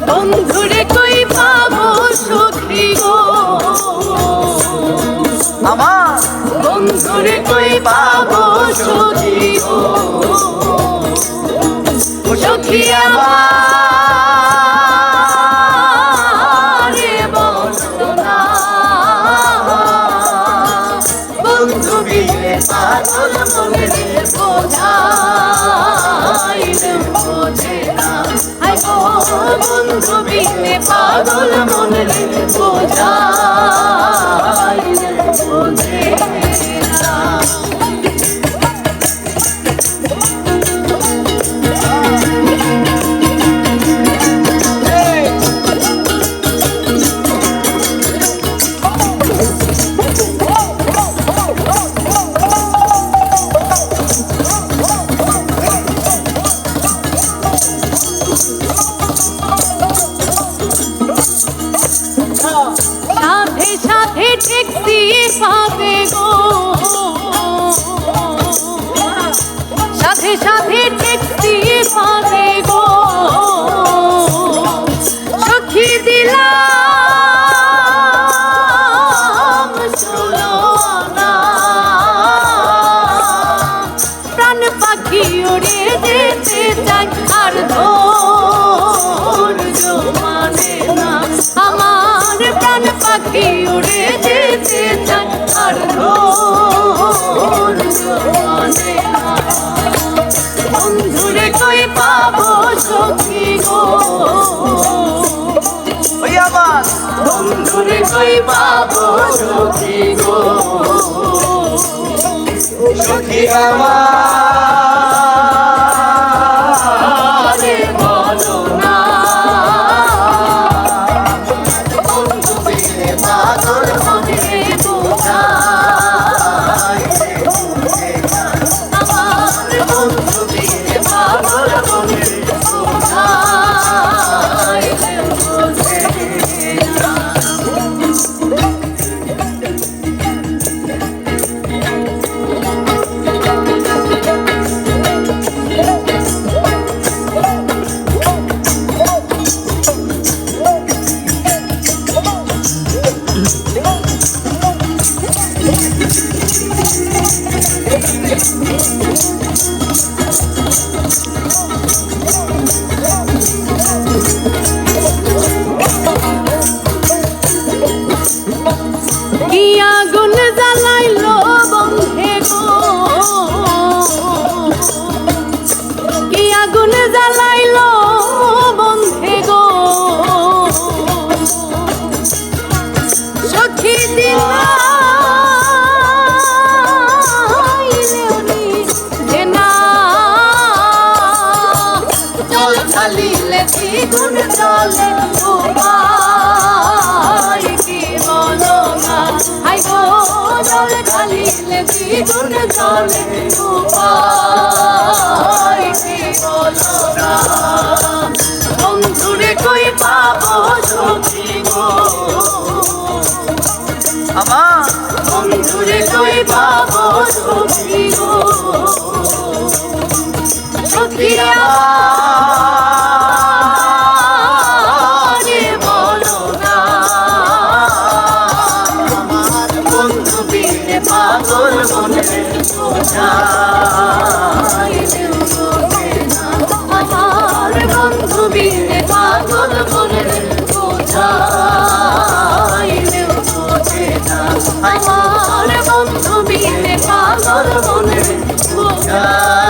বন্ধুরে কই পাবো সখী গো আমার বন্ধুরে কই পাবো সখী গো সখী আমার বলো না বন্ধু বিলে পাগল মনে বোঝাইলে বোঝে না আই গো বন্ধু বিলে পাগল মনে বোঝাইলে বোঝে না সাথে সাথে ট্যাক্সি পাবে গো সাথে সাথে ট্যাক্সি পাবে গো সখী দিলাম চলো না প্রাণ পাখি উড়ে যেতে চাই আর ধৈর্য মানে না আমার প্রাণ পাখি উড়ে যেতে চাই আর ধৈর্য মানে না বন্ধুরে কই পাবো সখী গো ওই আমার বন্ধুরে কই পাবো সখী গো সখী আমার বলো না বন্ধু বিলে পাগল মনে বোঝাইলে বোঝে না আমার বন্ধু বিলে পাগল মনে বোঝাইলে বোঝে না কি আগুন জ্বালাইলো বন্ধে গো কি আগুন জ্বালাইলো বন্ধে গো সখী দিলাইলে যে না জল ঢালিলে দ্বিগুণ জলে উপায় কি বলো না আই গো জল ঢালিলে দ্বিগুণ জলে উপায় কি বলো না বন্ধুরে কই পাবো সখী গো আমার বন্ধুরে কই পাবো সখী গো সখী আমার বলো না আমার বন্ধু বিলে পাগল মনে বোঝাইলে বোঝে না আমার বন্ধু বিলে পাগল মনে বোঝাইলে বোঝে না আমার বন্ধু বিলে পাগল মনে বোঝাইলে